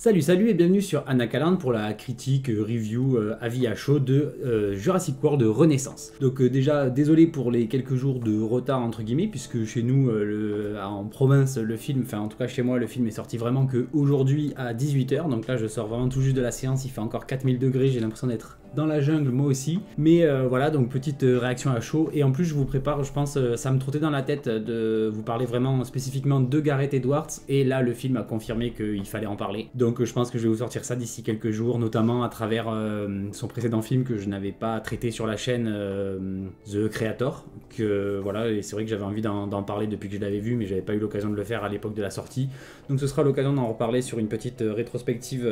Salut et bienvenue sur Anacaland pour la critique, review, avis à chaud de Jurassic World Renaissance. Donc déjà, désolé pour les quelques jours de retard entre guillemets, puisque chez nous, en province, le film, enfin en tout cas chez moi, le film est sorti vraiment qu'aujourd'hui à 18 h. Donc là, je sors vraiment tout juste de la séance, il fait encore 4000 degrés, j'ai l'impression d'être dans la jungle moi aussi. Mais voilà, donc petite réaction à chaud. Et en plus, je vous prépare, je pense, ça me trottait dans la tête de vous parler vraiment spécifiquement de Gareth Edwards. Et là, le film a confirmé qu'il fallait en parler. Donc je pense que je vais vous sortir ça d'ici quelques jours, notamment à travers son précédent film que je n'avais pas traité sur la chaîne, The Creator. Que voilà, et c'est vrai que j'avais envie d'en parler depuis que je l'avais vu, mais j'avais pas eu l'occasion de le faire à l'époque de la sortie. Donc ce sera l'occasion d'en reparler sur une petite rétrospective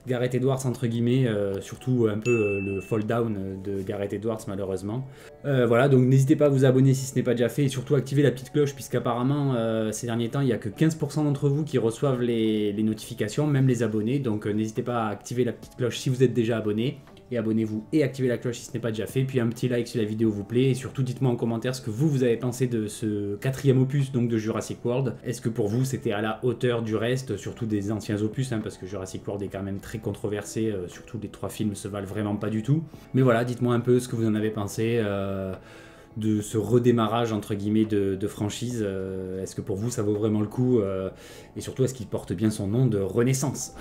Gareth Edwards entre guillemets, surtout un peu le fall down de Gareth Edwards malheureusement. Voilà, donc n'hésitez pas à vous abonner si ce n'est pas déjà fait et surtout activer la petite cloche puisqu'apparemment ces derniers temps il n'y a que 15% d'entre vous qui reçoivent les notifications, même les abonnés, donc n'hésitez pas à activer la petite cloche si vous êtes déjà abonné. Et abonnez-vous et activez la cloche si ce n'est pas déjà fait, puis un petit like si la vidéo vous plaît, et surtout dites-moi en commentaire ce que vous avez pensé de ce quatrième opus donc de Jurassic World. Est-ce que pour vous c'était à la hauteur du reste, surtout des anciens opus, parce que Jurassic World est quand même très controversé, surtout les 3 films se valent vraiment pas du tout. Mais voilà, dites-moi un peu ce que vous en avez pensé de ce redémarrage entre guillemets de franchise. Est-ce que pour vous ça vaut vraiment le coup, et surtout est-ce qu'il porte bien son nom de Renaissance?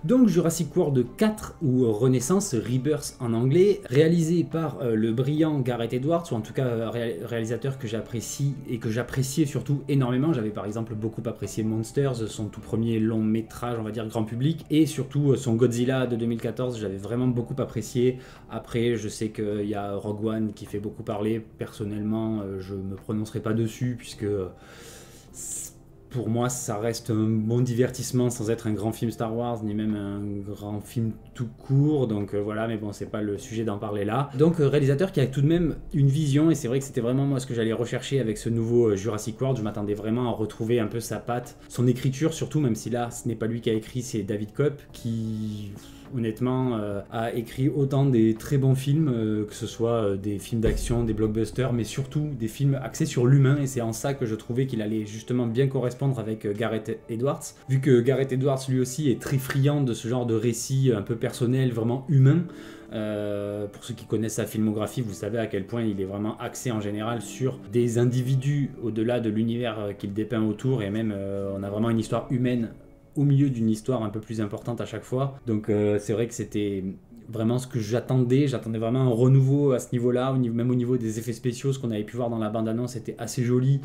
Donc Jurassic World 4 ou Renaissance, Rebirth en anglais, réalisé par le brillant Gareth Edwards, ou en tout cas réalisateur que j'apprécie et que j'appréciais surtout énormément. J'avais par exemple beaucoup apprécié Monsters, son tout premier long métrage on va dire grand public, et surtout son Godzilla de 2014, j'avais vraiment beaucoup apprécié. Après je sais qu'il y a Rogue One qui fait beaucoup parler, personnellement je me prononcerai pas dessus puisque pour moi, ça reste un bon divertissement sans être un grand film Star Wars, ni même un grand film tout court. Donc voilà, mais bon, c'est pas le sujet d'en parler là. Donc réalisateur qui a tout de même une vision, et c'est vrai que c'était vraiment moi ce que j'allais rechercher avec ce nouveau Jurassic World. Je m'attendais vraiment à retrouver un peu sa patte, son écriture surtout, même si là, ce n'est pas lui qui a écrit, c'est David Koepp qui honnêtement a écrit autant des très bons films, que ce soit des films d'action, des blockbusters, mais surtout des films axés sur l'humain, et c'est en ça que je trouvais qu'il allait justement bien correspondre avec Gareth Edwards, vu que Gareth Edwards lui aussi est très friand de ce genre de récit un peu personnel, vraiment humain. Pour ceux qui connaissent sa filmographie, vous savez à quel point il est vraiment axé en général sur des individus au-delà de l'univers qu'il dépeint autour, et même on a vraiment une histoire humaine au milieu d'une histoire un peu plus importante à chaque fois. Donc c'est vrai que c'était vraiment ce que j'attendais vraiment un renouveau à ce niveau-là, même au niveau des effets spéciaux. Ce qu'on avait pu voir dans la bande-annonce était assez joli,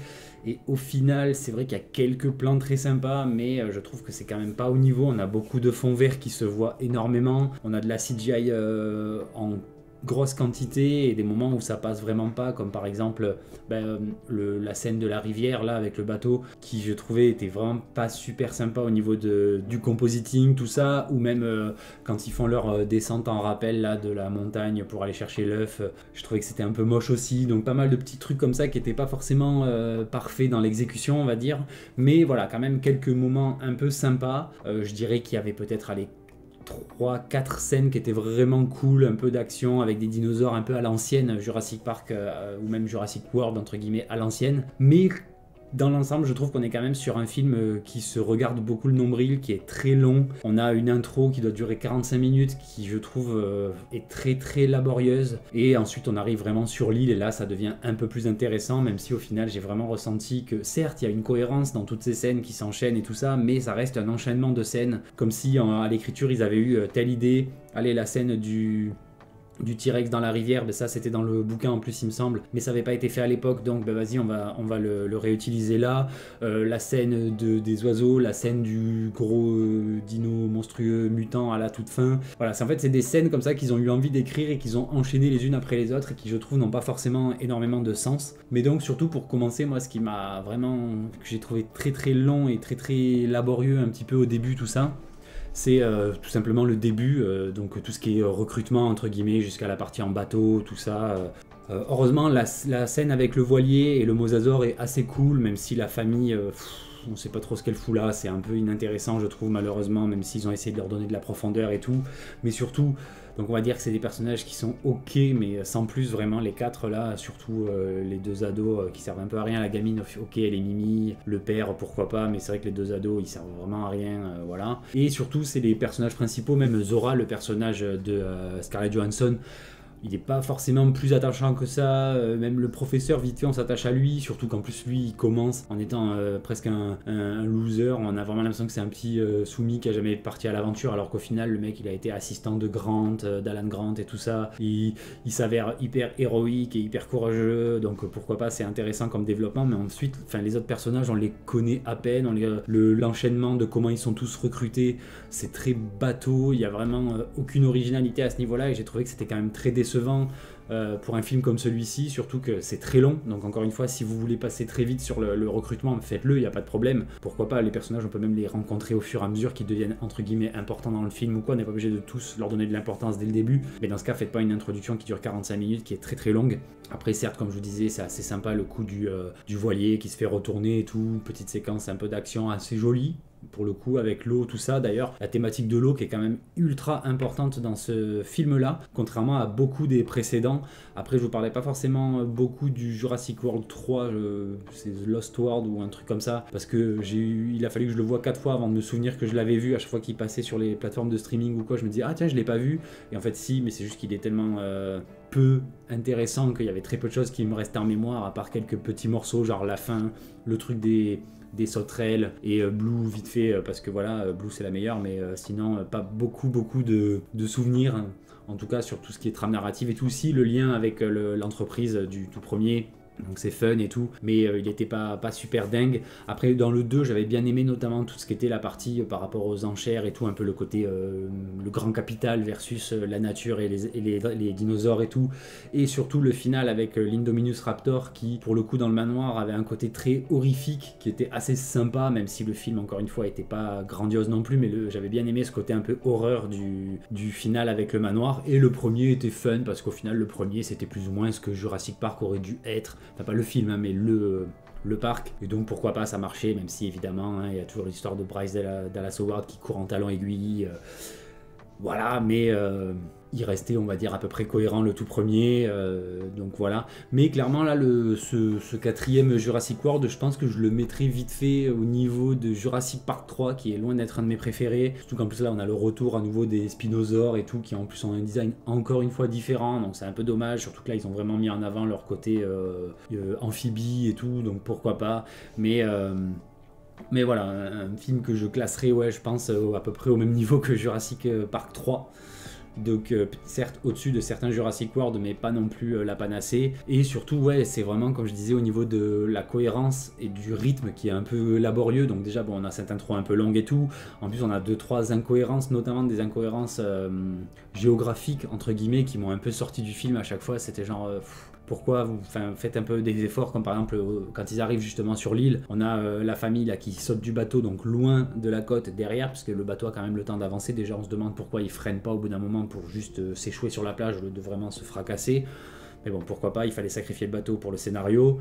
et au final c'est vrai qu'il y a quelques plans très sympas, mais je trouve que c'est quand même pas au niveau. On a beaucoup de fonds verts qui se voient énormément, on a de la CGI en grosse quantité, et des moments où ça passe vraiment pas, comme par exemple la scène de la rivière là avec le bateau, qui je trouvais était vraiment pas super sympa au niveau du compositing, tout ça, ou même quand ils font leur descente en rappel là de la montagne pour aller chercher l'œuf, je trouvais que c'était un peu moche aussi. Donc pas mal de petits trucs comme ça qui étaient pas forcément parfaits dans l'exécution on va dire, mais voilà, quand même quelques moments un peu sympas. Je dirais qu'il y avait peut-être 3-4 scènes qui étaient vraiment cool, un peu d'action avec des dinosaures un peu à l'ancienne, Jurassic Park ou même Jurassic World entre guillemets à l'ancienne, mais dans l'ensemble je trouve qu'on est quand même sur un film qui se regarde beaucoup le nombril, qui est très long. On a une intro qui doit durer 45 minutes qui je trouve est très très laborieuse, et ensuite on arrive vraiment sur l'île, et là ça devient un peu plus intéressant, même si au final j'ai vraiment ressenti que certes il y a une cohérence dans toutes ces scènes qui s'enchaînent et tout ça, mais ça reste un enchaînement de scènes, comme si à l'écriture ils avaient eu telle idée, allez la scène du T-Rex dans la rivière, ça c'était dans le bouquin en plus il me semble, mais ça n'avait pas été fait à l'époque, donc vas-y on va le réutiliser là. La scène des oiseaux, la scène du gros dino monstrueux mutant à la toute fin, voilà, en fait c'est des scènes comme ça qu'ils ont eu envie d'écrire et qu'ils ont enchaîné les unes après les autres, et qui je trouve n'ont pas forcément énormément de sens. Mais donc surtout pour commencer, moi ce qui m'a vraiment, que j'ai trouvé très très long et très très laborieux un petit peu au début tout ça, c'est tout simplement le début, donc tout ce qui est recrutement entre guillemets jusqu'à la partie en bateau, tout ça. Heureusement la scène avec le voilier et le mosasaure est assez cool, même si la famille on sait pas trop ce qu'elle fout là, c'est un peu inintéressant je trouve malheureusement, même s'ils ont essayé de leur donner de la profondeur et tout, mais surtout, donc on va dire que c'est des personnages qui sont ok, mais sans plus vraiment, les 4 là, surtout les 2 ados qui servent un peu à rien, la gamine ok elle est mimi, le père pourquoi pas, mais c'est vrai que les 2 ados ils servent vraiment à rien, voilà. Et surtout c'est les personnages principaux, même Zora, le personnage de Scarlett Johansson, il n'est pas forcément plus attachant que ça, même le professeur, vite fait, on s'attache à lui, surtout qu'en plus lui, il commence en étant presque un loser, on a vraiment l'impression que c'est un petit soumis qui a jamais parti à l'aventure, alors qu'au final, le mec, il a été assistant de Grant, d'Alan Grant et tout ça, il s'avère hyper héroïque et hyper courageux, donc pourquoi pas, c'est intéressant comme développement, mais ensuite, les autres personnages, on les connaît à peine, l'enchaînement de comment ils sont tous recrutés, c'est très bateau, il n'y a vraiment aucune originalité à ce niveau-là, et j'ai trouvé que c'était quand même très décevant pour un film comme celui-ci, surtout que c'est très long, donc encore une fois, si vous voulez passer très vite sur le recrutement, faites-le, il n'y a pas de problème. Pourquoi pas, les personnages, on peut même les rencontrer au fur et à mesure qu'ils deviennent entre guillemets importants dans le film ou quoi, on n'est pas obligé de tous leur donner de l'importance dès le début, mais dans ce cas, faites pas une introduction qui dure 45 minutes, qui est très très longue. Après, certes, comme je vous disais, c'est assez sympa le coup du voilier qui se fait retourner et tout, petite séquence un peu d'action assez jolie, pour le coup, avec l'eau, tout ça. D'ailleurs, la thématique de l'eau qui est quand même ultra importante dans ce film-là, contrairement à beaucoup des précédents. Après, je vous parlais pas forcément beaucoup du Jurassic World 3, c'est The Lost World ou un truc comme ça, parce que il a fallu que je le voie 4 fois avant de me souvenir que je l'avais vu. À chaque fois qu'il passait sur les plateformes de streaming ou quoi, je me dis ah tiens, je l'ai pas vu. Et en fait si, mais c'est juste qu'il est tellement peu intéressant qu'il y avait très peu de choses qui me restaient en mémoire, à part quelques petits morceaux, genre la fin, le truc des sauterelles et Blue vite fait, parce que voilà, Blue c'est la meilleure, mais sinon pas beaucoup de souvenirs, hein, en tout cas sur tout ce qui est trame narrative et tout. Si, le lien avec l'entreprise du tout premier, donc c'est fun et tout, mais il était pas super dingue. Après dans le 2 j'avais bien aimé notamment tout ce qui était la partie par rapport aux enchères et tout, un peu le côté le grand capital versus la nature et les dinosaures et tout, et surtout le final avec l'Indominus Raptor qui pour le coup dans le manoir avait un côté très horrifique qui était assez sympa, même si le film encore une fois était pas grandiose non plus, mais j'avais bien aimé ce côté un peu horreur du final avec le manoir. Et le premier était fun parce qu'au final le premier c'était plus ou moins ce que Jurassic Park aurait dû être, enfin pas le film hein, mais le parc, et donc pourquoi pas, ça marchait, même si évidemment il y a toujours l'histoire de Bryce Dallas Howard qui court en talons aiguilles, voilà, mais il restait, on va dire, à peu près cohérent le tout premier, donc voilà. Mais clairement là, ce quatrième Jurassic World, je pense que je le mettrai vite fait au niveau de Jurassic Park 3, qui est loin d'être un de mes préférés, surtout qu'en plus là on a le retour à nouveau des spinosaures et tout, qui en plus ont un design encore une fois différent, donc c'est un peu dommage, surtout que là ils ont vraiment mis en avant leur côté amphibie et tout, donc pourquoi pas, mais voilà, un film que je classerais, ouais, je pense, à peu près au même niveau que Jurassic Park 3. Donc certes au-dessus de certains Jurassic World, mais pas non plus la panacée. Et surtout, ouais, c'est vraiment, comme je disais, au niveau de la cohérence et du rythme qui est un peu laborieux. Donc déjà, bon, on a cette intro un peu longue et tout. En plus, on a 2-3 incohérences, notamment des incohérences géographiques, entre guillemets, qui m'ont un peu sorti du film à chaque fois. C'était genre... pourquoi vous faites un peu des efforts, comme par exemple quand ils arrivent justement sur l'île, on a la famille là qui saute du bateau, donc loin de la côte derrière, parce que le bateau a quand même le temps d'avancer. Déjà on se demande pourquoi ils freinent pas au bout d'un moment pour juste s'échouer sur la plage au lieu de vraiment se fracasser, mais bon, pourquoi pas, il fallait sacrifier le bateau pour le scénario.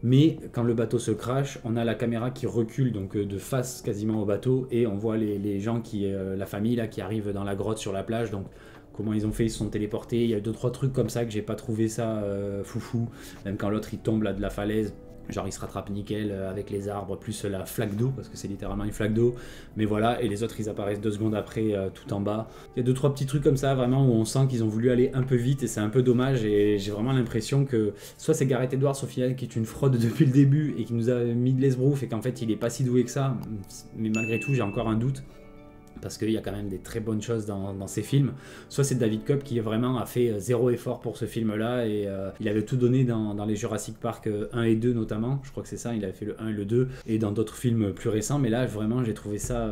Mais quand le bateau se crache, on a la caméra qui recule donc de face quasiment au bateau, et on voit les gens la famille là qui arrive dans la grotte sur la plage. Donc comment ils ont fait, ils se sont téléportés. Il y a 2-3 trucs comme ça que j'ai pas trouvé ça foufou. Même quand l'autre il tombe là de la falaise, genre il se rattrape nickel avec les arbres plus la flaque d'eau, parce que c'est littéralement une flaque d'eau. Mais voilà, et les autres ils apparaissent 2 secondes après tout en bas. Il y a 2-3 petits trucs comme ça vraiment où on sent qu'ils ont voulu aller un peu vite, et c'est un peu dommage. Et j'ai vraiment l'impression que soit c'est Gareth Edwards au final qui est une fraude depuis le début et qui nous a mis de l'esbrouf, et qu'en fait il est pas si doué que ça. Mais malgré tout j'ai encore un doute, parce qu'il y a quand même des très bonnes choses dans ces films. Soit c'est David Koepp qui vraiment a fait 0 effort pour ce film-là, et il avait tout donné dans les Jurassic Park 1 et 2 notamment, je crois que c'est ça, il avait fait le 1 et le 2, et dans d'autres films plus récents, mais là vraiment j'ai trouvé ça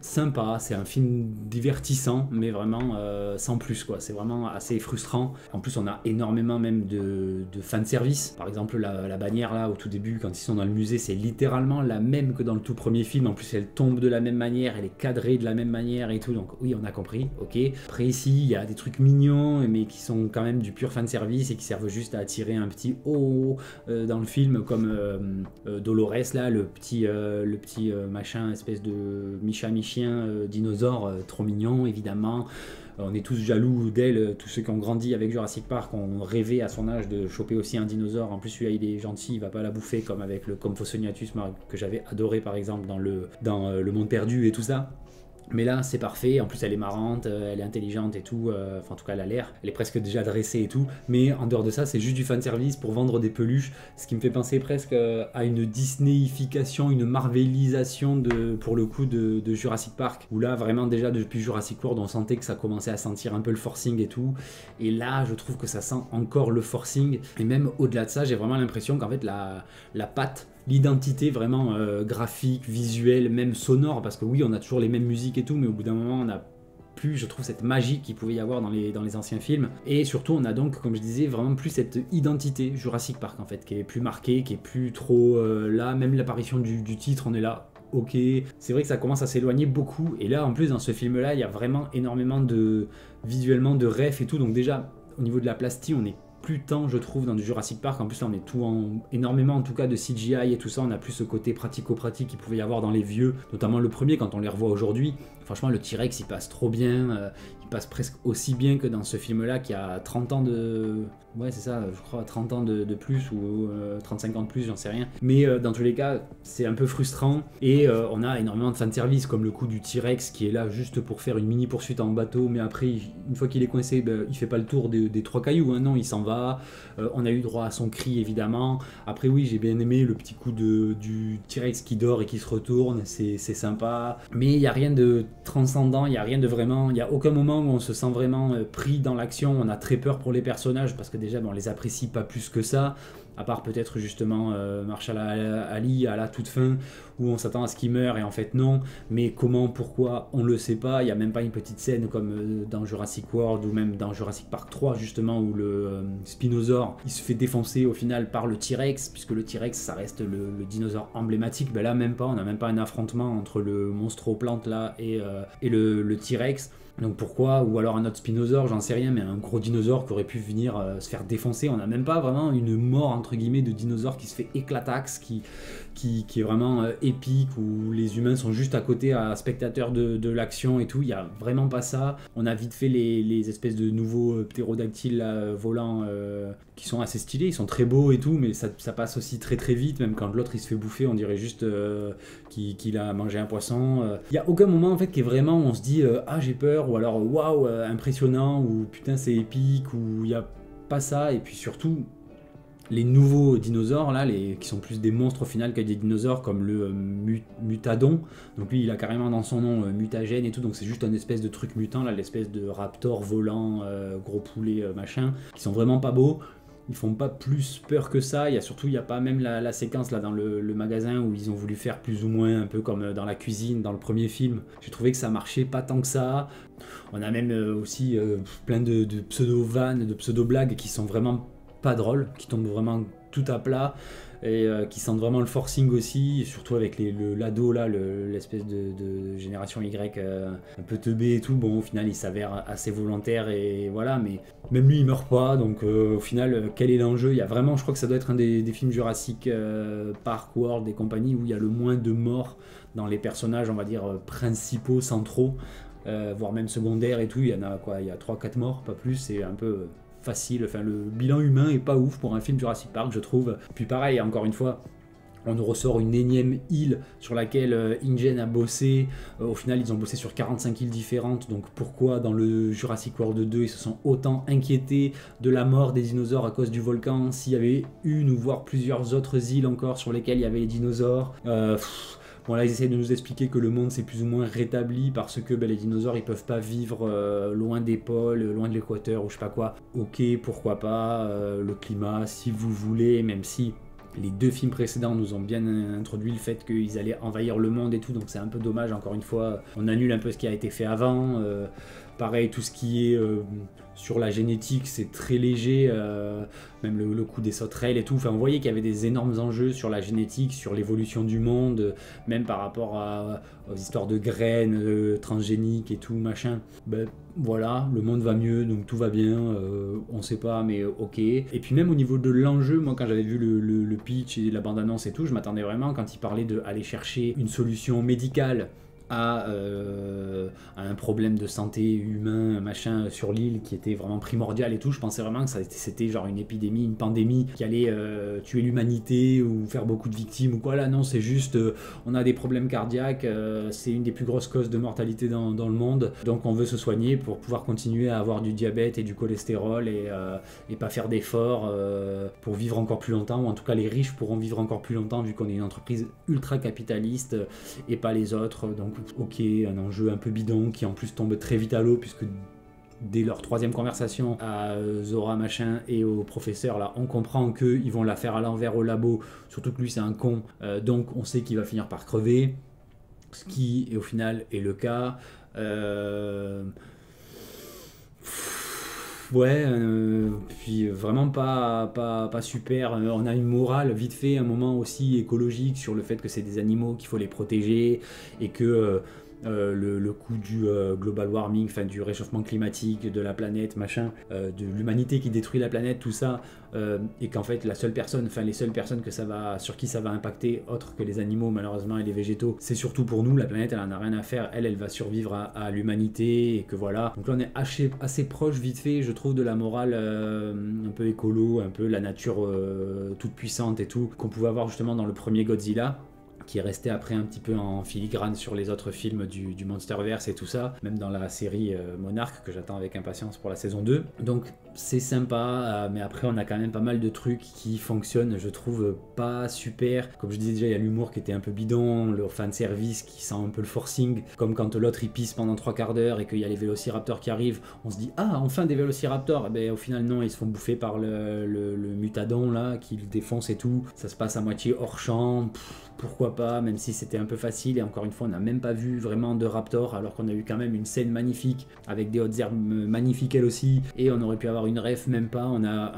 sympa, c'est un film divertissant, mais vraiment sans plus quoi, c'est vraiment assez frustrant. En plus on a énormément même de fanservice, par exemple la bannière là au tout début quand ils sont dans le musée, c'est littéralement la même que dans le tout premier film, en plus elle tombe de la même manière, elle est cadrée de la même manière et tout, donc oui on a compris, ok. Après ici il y a des trucs mignons mais qui sont quand même du pur fanservice et qui servent juste à attirer un petit oh dans le film, comme Dolores là, le petit machin, espèce de Micha Michien dinosaure, trop mignon évidemment. On est tous jaloux d'elle, tous ceux qui ont grandi avec Jurassic Park ont rêvé à son âge de choper aussi un dinosaure. En plus celui-là il est gentil, il va pas la bouffer comme avec le Compsognathus que j'avais adoré par exemple dans le Monde Perdu et tout ça. Mais là c'est parfait, en plus elle est marrante, elle est intelligente et tout, enfin en tout cas elle a l'air, elle est presque déjà dressée et tout, mais en dehors de ça c'est juste du fanservice pour vendre des peluches, ce qui me fait penser presque à une Disneyification, une marvelisation pour le coup de Jurassic Park, où là vraiment déjà depuis Jurassic World on sentait que ça commençait à sentir un peu le forcing et tout, et là je trouve que ça sent encore le forcing, et même au-delà de ça j'ai vraiment l'impression qu'en fait la patte, l'identité vraiment graphique, visuelle, même sonore, parce que oui on a toujours les mêmes musiques et tout, mais au bout d'un moment on a plus, je trouve, cette magie qu'il pouvait y avoir dans les anciens films, et surtout on a donc, comme je disais, vraiment plus cette identité Jurassic Park en fait, qui est plus marquée, qui est plus trop là, même l'apparition du titre, on est là, ok, c'est vrai que ça commence à s'éloigner beaucoup, et là en plus dans ce film là il y a vraiment énormément visuellement de refs et tout, donc déjà au niveau de la plastie on est plus tant je trouve dans du Jurassic Park, en plus là on est énormément en tout cas de CGI et tout ça, on a plus ce côté pratico-pratique qu'il pouvait y avoir dans les vieux, notamment le premier quand on les revoit aujourd'hui. Franchement le T-Rex il passe trop bien, il passe presque aussi bien que dans ce film là qui a 30 ans de... Ouais c'est ça, je crois 30 ans de plus ou 35 ans de plus, j'en sais rien. Mais dans tous les cas c'est un peu frustrant, et on a énormément de fanservice comme le coup du T-Rex qui est là juste pour faire une mini poursuite en bateau, mais après une fois qu'il est coincé, il fait pas le tour des trois cailloux, hein, non il s'en va. On a eu droit à son cri évidemment. Après oui j'ai bien aimé le petit coup du T-Rex qui dort et qui se retourne, c'est sympa, mais il n'y a rien de transcendant, il n'y a rien de vraiment, il n'y a aucun moment où on se sent vraiment pris dans l'action. On a très peur pour les personnages parce que déjà on les apprécie pas plus que ça, à part peut-être justement Marshall Ali à la toute fin où on s'attend à ce qu'il meure et en fait non, mais comment, pourquoi, on le sait pas. Il n'y a même pas une petite scène comme dans Jurassic World ou même dans Jurassic Park 3 justement où le Spinosaure il se fait défoncer au final par le T-Rex, puisque le T-Rex ça reste le dinosaure emblématique. Ben là même pas, on n'a même pas un affrontement entre le monstre aux plantes là et le T-Rex. Donc pourquoi, ou alors un autre spinosaure, j'en sais rien, mais un gros dinosaure qui aurait pu venir se faire défoncer. On n'a même pas vraiment une mort entre guillemets de dinosaure qui se fait éclataxe, qui est vraiment épique, où les humains sont juste à côté à spectateurs de l'action et tout. Il n'y a vraiment pas ça. On a vite fait les espèces de nouveaux ptérodactyles volants qui sont assez stylés, ils sont très beaux et tout, mais ça passe aussi très très vite. Même quand l'autre il se fait bouffer, on dirait juste qu'il a mangé un poisson. Il n'y a aucun moment en fait qui est vraiment où on se dit ah j'ai peur, ou alors waouh impressionnant, ou putain c'est épique, ou il n'y a pas ça. Et puis surtout les nouveaux dinosaures là, qui sont plus des monstres au final que des dinosaures, comme le Mutadon, donc lui il a carrément dans son nom mutagène et tout, donc c'est juste un espèce de truc mutant là, l'espèce de raptor volant, gros poulet machin, qui sont vraiment pas beaux. Ils font pas plus peur que ça. Il y a pas même la séquence là dans le magasin où ils ont voulu faire plus ou moins un peu comme dans la cuisine dans le premier film. J'ai trouvé que ça marchait pas tant que ça. On a même aussi plein de pseudo-vannes, de pseudo-blagues qui sont vraiment pas drôles, qui tombent vraiment tout à plat, et qui sentent vraiment le forcing aussi, surtout avec l'ado là, l'espèce de génération Y un peu teubé et tout. Bon au final il s'avère assez volontaire et voilà, mais même lui il meurt pas, donc au final quel est l'enjeu? Il y a vraiment, je crois que ça doit être un des films Jurassic Park, World et compagnie où il y a le moins de morts dans les personnages on va dire principaux, centraux, voire même secondaires et tout. Il y en a quoi, il y a 3-4 morts, pas plus, c'est un peu facile. Enfin le bilan humain est pas ouf pour un film Jurassic Park je trouve. Puis pareil, encore une fois on nous ressort une énième île sur laquelle InGen a bossé. Au final ils ont bossé sur 45 îles différentes, donc pourquoi dans le Jurassic World 2 ils se sont autant inquiétés de la mort des dinosaures à cause du volcan, s'il y avait une ou voire plusieurs autres îles encore sur lesquelles il y avait les dinosaures. Bon là ils essayent de nous expliquer que le monde s'est plus ou moins rétabli parce que les dinosaures ils peuvent pas vivre loin des pôles, loin de l'équateur ou je sais pas quoi. Ok, pourquoi pas, le climat si vous voulez, même si Les 2 films précédents nous ont bien introduit le fait qu'ils allaient envahir le monde et tout, donc c'est un peu dommage, encore une fois, on annule un peu ce qui a été fait avant. Pareil, tout ce qui est sur la génétique, c'est très léger, même le coup des sauterelles et tout. Enfin, on voyait qu'il y avait des énormes enjeux sur la génétique, sur l'évolution du monde, même par rapport aux histoires de graines transgéniques et tout, machin. Ben, voilà, le monde va mieux, donc tout va bien, on sait pas, mais ok. Et puis même au niveau de l'enjeu, moi quand j'avais vu le pitch et la bande-annonce et tout, je m'attendais vraiment, quand il parlait d'aller chercher une solution médicale à un problème de santé humain, machin, sur l'île qui était vraiment primordial et tout. Je pensais vraiment que c'était genre une épidémie, une pandémie qui allait tuer l'humanité ou faire beaucoup de victimes ou quoi. Là, non, c'est juste, on a des problèmes cardiaques, c'est une des plus grosses causes de mortalité dans le monde, donc on veut se soigner pour pouvoir continuer à avoir du diabète et du cholestérol et pas faire d'efforts pour vivre encore plus longtemps, ou en tout cas les riches pourront vivre encore plus longtemps vu qu'on est une entreprise ultra capitaliste et pas les autres. Donc ok, un enjeu un peu bidon qui en plus tombe très vite à l'eau, puisque dès leur 3e conversation à Zora machin et au professeur là, on comprend qu'ils vont la faire à l'envers au labo, surtout que lui c'est un con, donc on sait qu'il va finir par crever, ce qui au final est le cas. Ouais, puis vraiment pas super. On a une morale vite fait, un moment aussi écologique sur le fait que c'est des animaux, qu'il faut les protéger et que le coût du global warming, enfin du réchauffement climatique de la planète, machin, de l'humanité qui détruit la planète, tout ça, et qu'en fait les seules personnes sur qui ça va impacter, autres que les animaux malheureusement et les végétaux, c'est surtout pour nous. La planète elle en a rien à faire, elle va survivre à l'humanité, et que voilà. Donc là on est assez proche vite fait, je trouve, de la morale un peu écolo, un peu la nature toute puissante et tout, qu'on pouvait avoir justement dans le premier Godzilla, qui est resté après un petit peu en filigrane sur les autres films du Monsterverse et tout ça, même dans la série Monarch que j'attends avec impatience pour la saison 2. Donc c'est sympa, mais après on a quand même pas mal de trucs qui fonctionnent, je trouve pas super. Comme je disais déjà, il y a l'humour qui était un peu bidon, le fanservice qui sent un peu le forcing, comme quand l'autre il pisse pendant 3 quarts d'heure et qu'il y a les vélociraptors qui arrivent, on se dit ah enfin des vélociraptors, et ben au final non, ils se font bouffer par le mutadon là qui le défonce et tout, ça se passe à moitié hors champ. Pourquoi pas, même si c'était un peu facile, et encore une fois on n'a même pas vu vraiment de raptor, alors qu'on a eu quand même une scène magnifique avec des hautes herbes magnifiques elles aussi, et on aurait pu avoir une ref, même pas. On a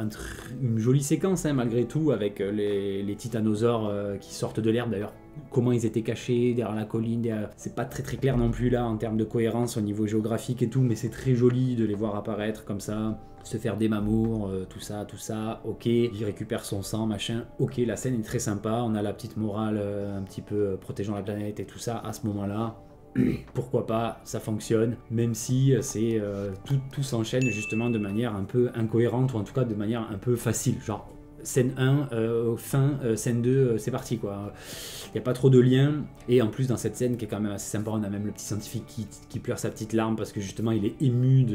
une jolie séquence hein, malgré tout, avec les titanosaures qui sortent de l'herbe. D'ailleurs comment ils étaient cachés derrière la colline, c'est pas très clair non plus là en termes de cohérence au niveau géographique et tout, mais c'est très joli de les voir apparaître comme ça, se faire des mamours, tout ça, ok, il récupère son sang, machin, ok, la scène est très sympa, on a la petite morale un petit peu protégeant la planète et tout ça à ce moment-là. Pourquoi pas, ça fonctionne, même si c'est tout s'enchaîne justement de manière un peu incohérente, ou en tout cas de manière un peu facile, genre scène 1, fin, scène 2, c'est parti quoi. Il n'y a pas trop de liens, et en plus dans cette scène qui est quand même assez sympa, on a même le petit scientifique qui pleure sa petite larme parce que justement il est ému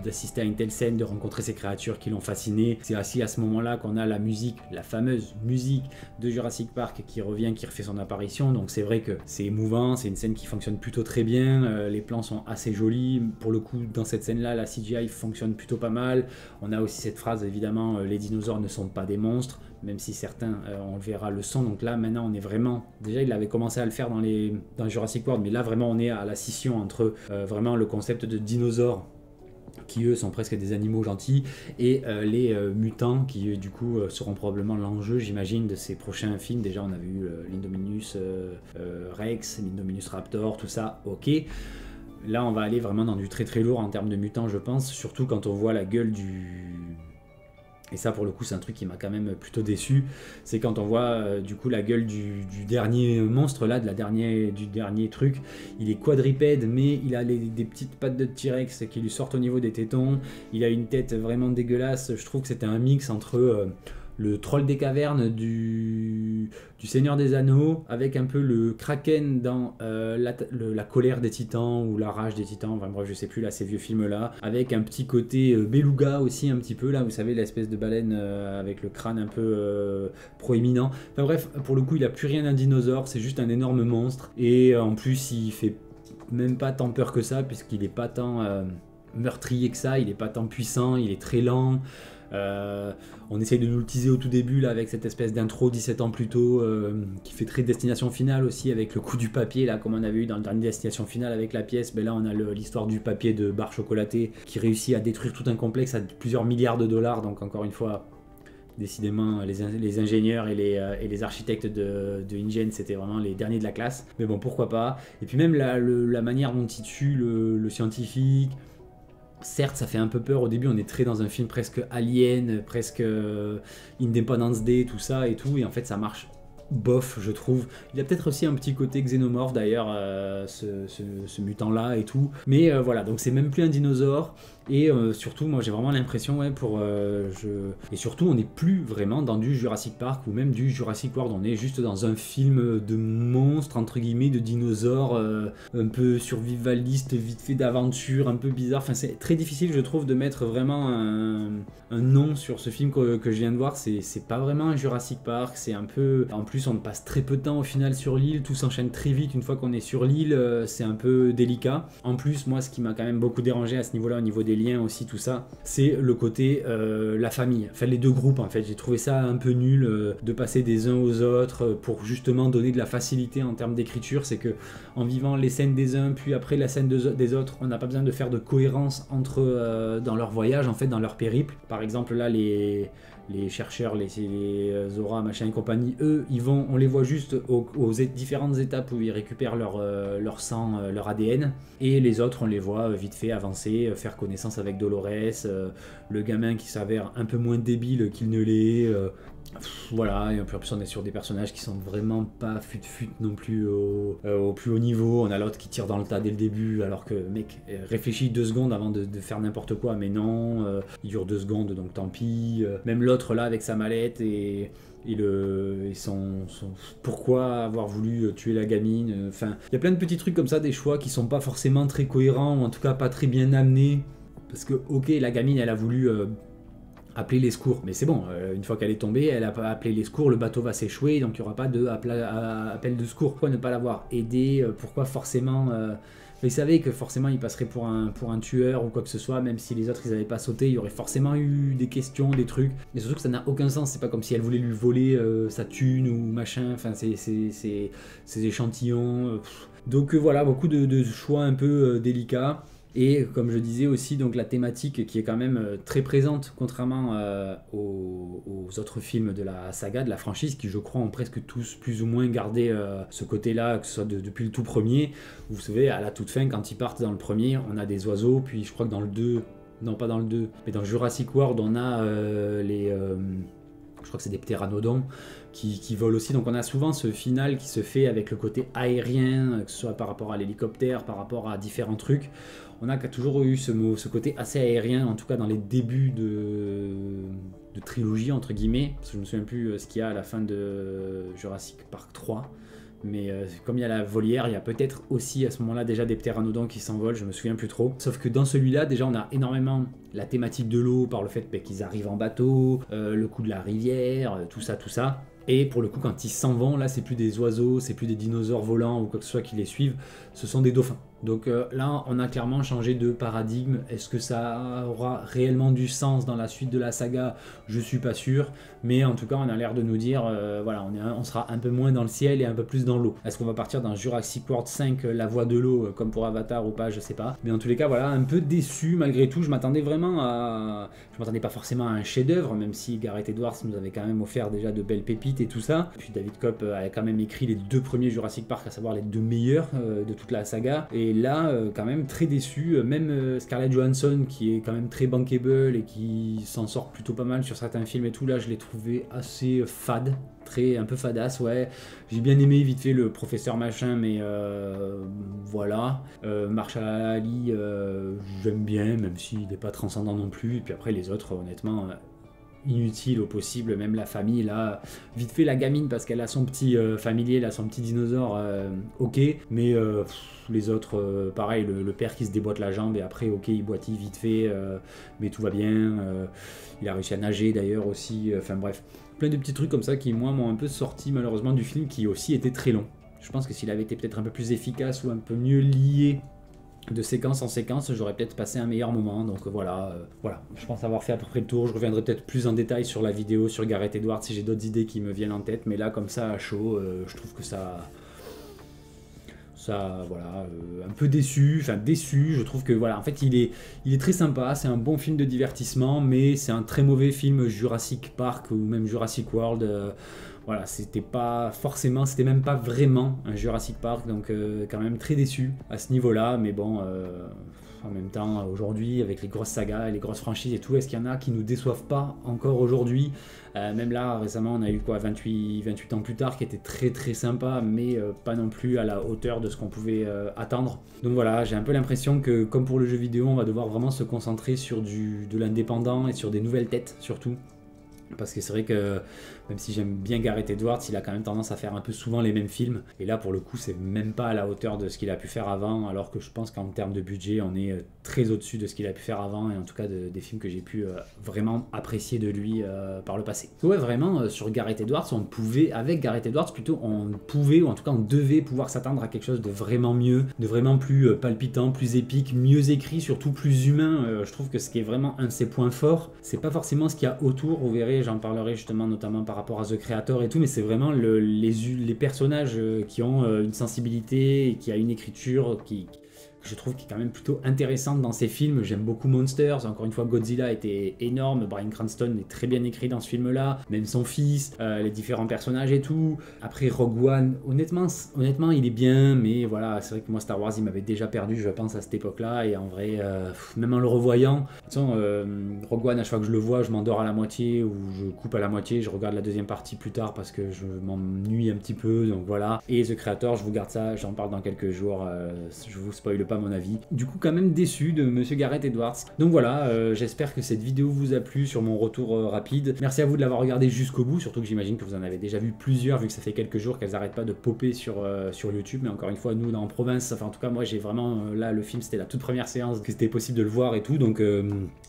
d'assister à une telle scène, de rencontrer ces créatures qui l'ont fasciné. C'est aussi à ce moment-là qu'on a la musique, la fameuse musique de Jurassic Park qui revient, qui refait son apparition, donc c'est vrai que c'est émouvant, c'est une scène qui fonctionne plutôt très bien, les plans sont assez jolis, pour le coup dans cette scène-là la CGI fonctionne plutôt pas mal. On a aussi cette phrase évidemment, les dinosaures ne sont pas des monstres, même si certains, on le verra, le sont. Donc là maintenant on est vraiment, déjà il avait commencé à le faire dans Jurassic World, mais là vraiment on est à la scission entre vraiment le concept de dinosaures qui eux sont presque des animaux gentils, et les mutants qui du coup seront probablement l'enjeu, j'imagine, de ces prochains films. Déjà on a vu l'Indominus Rex, l'Indominus Raptor, tout ça, ok. Là on va aller vraiment dans du très très lourd en termes de mutants, je pense, surtout quand on voit la gueule du... Et ça pour le coup c'est un truc qui m'a quand même plutôt déçu, c'est quand on voit du coup la gueule du dernier monstre là, du dernier truc. Il est quadripède, mais il a des petites pattes de T-Rex qui lui sortent au niveau des tétons, il a une tête vraiment dégueulasse. Je trouve que c'était un mix entre le troll des cavernes du Seigneur des Anneaux, avec un peu le Kraken dans la colère des titans ou la rage des titans, enfin bref je sais plus là, ces vieux films là, avec un petit côté beluga aussi un petit peu là, vous savez l'espèce de baleine avec le crâne un peu proéminent. Enfin bref, pour le coup il a plus rien d'un dinosaure, c'est juste un énorme monstre, et en plus il fait même pas tant peur que ça, puisqu'il est pas tant meurtrier que ça, il est pas tant puissant, il est très lent. On essaye de nous le teaser au tout début là avec cette espèce d'intro 17 ans plus tôt qui fait très destination finale aussi avec le coup du papier là comme on avait eu dans le dernier destination finale avec la pièce. Ben là on a l'histoire du papier de barre chocolatée qui réussit à détruire tout un complexe à plusieurs milliards de dollars. Donc encore une fois, décidément les ingénieurs et les architectes de InGen c'était vraiment les derniers de la classe. Mais bon, pourquoi pas. Et puis même la manière dont il tue le scientifique. Certes, ça fait un peu peur au début, on est très dans un film presque Alien, presque Independence Day, tout ça et tout, et en fait ça marche bof, je trouve. Il y a peut-être aussi un petit côté xénomorphe d'ailleurs, ce mutant-là et tout, mais voilà, donc c'est même plus un dinosaure, et surtout, moi j'ai vraiment l'impression, et surtout, on n'est plus vraiment dans du Jurassic Park ou même du Jurassic World, on est juste dans un film de monstres, entre guillemets, de dinosaures, un peu survivaliste, vite fait d'aventure, un peu bizarre. Enfin, c'est très difficile, je trouve, de mettre vraiment un nom sur ce film que je viens de voir. C'est pas vraiment un Jurassic Park, c'est un peu... En plus, on passe très peu de temps au final sur l'île, tout s'enchaîne très vite une fois qu'on est sur l'île, c'est un peu délicat. En plus, moi, ce qui m'a quand même beaucoup dérangé à ce niveau-là, au niveau des liens aussi, tout ça, c'est le côté la famille, enfin les deux groupes en fait. J'ai trouvé ça un peu nul de passer des uns aux autres pour justement donner de la facilité en termes d'écriture. C'est que en vivant les scènes des uns puis après la scène des autres, on n'a pas besoin de faire de cohérence entre dans leur voyage en fait, dans leur périple. Par exemple là les chercheurs, les Zora, machin et compagnie, eux, on les voit juste aux différentes étapes où ils récupèrent leur sang, leur ADN, et les autres, on les voit vite fait avancer, faire connaissance avec Dolores, le gamin qui s'avère un peu moins débile qu'il ne l'est, voilà, et en plus on est sur des personnages qui sont vraiment pas fut non plus au plus haut niveau. On a l'autre qui tire dans le tas dès le début, alors que mec, réfléchis 2 secondes avant de faire n'importe quoi, mais non, il dure 2 secondes donc tant pis. Même l'autre là avec sa mallette et son pourquoi avoir voulu tuer la gamine. Enfin, il y a plein de petits trucs comme ça, des choix qui sont pas forcément très cohérents, ou en tout cas pas très bien amenés. Parce que ok, la gamine elle a voulu appeler les secours, mais c'est bon, une fois qu'elle est tombée, elle a pas appelé les secours, le bateau va s'échouer, donc il n'y aura pas de appel de secours. Pourquoi ne pas l'avoir aidé? Pourquoi forcément il savait que forcément il passerait pour un tueur ou quoi que ce soit, même si les autres ils n'avaient pas sauté, il y aurait forcément eu des questions, des trucs, mais surtout que ça n'a aucun sens. C'est pas comme si elle voulait lui voler sa thune ou machin, enfin ces échantillons, donc voilà, beaucoup de choix un peu délicats. Et comme je disais aussi, donc la thématique qui est quand même très présente, contrairement aux autres films de la saga, de la franchise, qui je crois ont presque tous plus ou moins gardé ce côté-là, que ce soit depuis le tout premier. Vous savez, à la toute fin, quand ils partent dans le premier, on a des oiseaux, puis je crois que dans le 2, non pas dans le 2, mais dans Jurassic World, on a je crois que c'est des ptéranodons qui volent aussi. Donc on a souvent ce final qui se fait avec le côté aérien, que ce soit par rapport à l'hélicoptère, par rapport à différents trucs. On a toujours eu ce côté assez aérien, en tout cas dans les débuts de trilogie, entre guillemets, parce que je me souviens plus ce qu'il y a à la fin de Jurassic Park 3. Mais comme il y a la volière, il y a peut-être aussi à ce moment-là déjà des ptéranodons qui s'envolent, je me souviens plus trop. Sauf que dans celui-là, déjà on a énormément la thématique de l'eau par le fait qu'ils arrivent en bateau, le coup de la rivière, tout ça. Et pour le coup, quand ils s'en vont, là, c'est plus des oiseaux, c'est plus des dinosaures volants ou quoi que ce soit qui les suivent, ce sont des dauphins. Donc là, on a clairement changé de paradigme. Est-ce que ça aura réellement du sens dans la suite de la saga? Je suis pas sûr. Mais en tout cas, on a l'air de nous dire, voilà, on sera un peu moins dans le ciel et un peu plus dans l'eau. Est-ce qu'on va partir dans Jurassic World 5, la voie de l'eau, comme pour Avatar ou pas, je sais pas. Mais en tous les cas, voilà, un peu déçu malgré tout. Je m'attendais vraiment à... Je m'attendais pas forcément à un chef-d'œuvre, même si Gareth Edwards nous avait quand même offert déjà de belles pépites et tout ça. Puis David Koepp a quand même écrit les 2 premiers Jurassic Park, à savoir les 2 meilleurs de toute la saga. Et là, quand même très déçu. Même Scarlett Johansson, qui est quand même très bankable et qui s'en sort plutôt pas mal sur certains films et tout, là, je l'ai trouvé assez fade. Un peu fadasse, ouais. J'ai bien aimé vite fait le professeur machin, mais voilà. Marshall Ali, j'aime bien, même s'il n'est pas transcendant non plus. Et puis après, les autres, honnêtement... inutile au possible, même la famille là, vite fait la gamine parce qu'elle a son petit familier là, son petit dinosaure, ok, mais les autres, pareil, le père qui se déboîte la jambe et après ok il boitille vite fait, mais tout va bien, il a réussi à nager d'ailleurs aussi, enfin bref, plein de petits trucs comme ça qui moi m'ont un peu sorti malheureusement du film, qui aussi était très long. Je pense que s'il avait été peut-être un peu plus efficace ou un peu mieux lié de séquence en séquence, j'aurais peut-être passé un meilleur moment. Donc voilà, je pense avoir fait à peu près le tour. Je reviendrai peut-être plus en détail sur la vidéo sur Gareth Edwards si j'ai d'autres idées qui me viennent en tête, mais là comme ça à chaud, je trouve que ça voilà, un peu déçu, je trouve que voilà, en fait il est très sympa, c'est un bon film de divertissement, mais c'est un très mauvais film Jurassic Park ou même Jurassic World. Voilà, c'était même pas vraiment un Jurassic Park, donc quand même très déçu à ce niveau-là, mais bon, en même temps, aujourd'hui, avec les grosses sagas et les grosses franchises et tout, est-ce qu'il y en a qui nous déçoivent pas encore aujourd'hui? Même là, récemment, on a eu quoi, 28 ans plus tard, qui était très très sympa, mais pas non plus à la hauteur de ce qu'on pouvait attendre. Donc voilà, j'ai un peu l'impression que, comme pour le jeu vidéo, on va devoir vraiment se concentrer sur de l'indépendant et sur des nouvelles têtes, surtout. Parce que c'est vrai que même si j'aime bien Gareth Edwards, il a quand même tendance à faire un peu souvent les mêmes films. Et là, pour le coup, c'est même pas à la hauteur de ce qu'il a pu faire avant, alors que je pense qu'en termes de budget, on est très au-dessus de ce qu'il a pu faire avant, et en tout cas des films que j'ai pu vraiment apprécier de lui par le passé. Ouais, vraiment, sur Gareth Edwards, avec Gareth Edwards plutôt, on pouvait, ou en tout cas on devait pouvoir s'attendre à quelque chose de vraiment mieux, de vraiment plus palpitant, plus épique, mieux écrit, surtout plus humain. Je trouve que ce qui est vraiment un de ses points forts, c'est pas forcément ce qu'il y a autour, vous verrez, j'en parlerai justement notamment par rapport à The Creator et tout, mais c'est vraiment les personnages qui ont une sensibilité et qui a une écriture que je trouve qui est quand même plutôt intéressante dans ces films. J'aime beaucoup Monsters, encore une fois Godzilla était énorme, Bryan Cranston est très bien écrit dans ce film là, même son fils, les différents personnages et tout. Après Rogue One, honnêtement il est bien, mais voilà, c'est vrai que moi Star Wars il m'avait déjà perdu je pense à cette époque là, et en vrai même en le revoyant, de toute façon Rogue One à chaque fois que je le vois je m'endors à la moitié ou je coupe à la moitié, je regarde la deuxième partie plus tard parce que je m'ennuie un petit peu, donc voilà. Et The Creator, je vous garde ça, j'en parle dans quelques jours, je vous spoile pas mon avis. Du coup quand même déçu de Monsieur Gareth Edwards. Donc voilà, j'espère que cette vidéo vous a plu sur mon retour rapide. Merci à vous de l'avoir regardé jusqu'au bout, surtout que j'imagine que vous en avez déjà vu plusieurs vu que ça fait quelques jours qu'elles n'arrêtent pas de popper sur YouTube. Mais encore une fois, nous en province, enfin en tout cas moi j'ai vraiment, là le film c'était la toute première séance que c'était possible de le voir et tout. Donc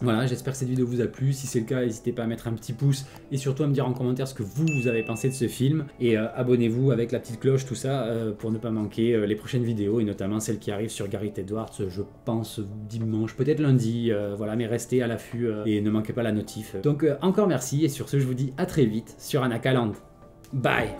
voilà, j'espère que cette vidéo vous a plu. Si c'est le cas, n'hésitez pas à mettre un petit pouce et surtout à me dire en commentaire ce que vous avez pensé de ce film. Et abonnez-vous avec la petite cloche, tout ça, pour ne pas manquer les prochaines vidéos et notamment celle qui arrive sur Gareth Edwards, je pense dimanche, peut-être lundi, voilà, mais restez à l'affût et ne manquez pas la notif. Donc encore merci, et sur ce je vous dis à très vite sur Anakaland. Bye.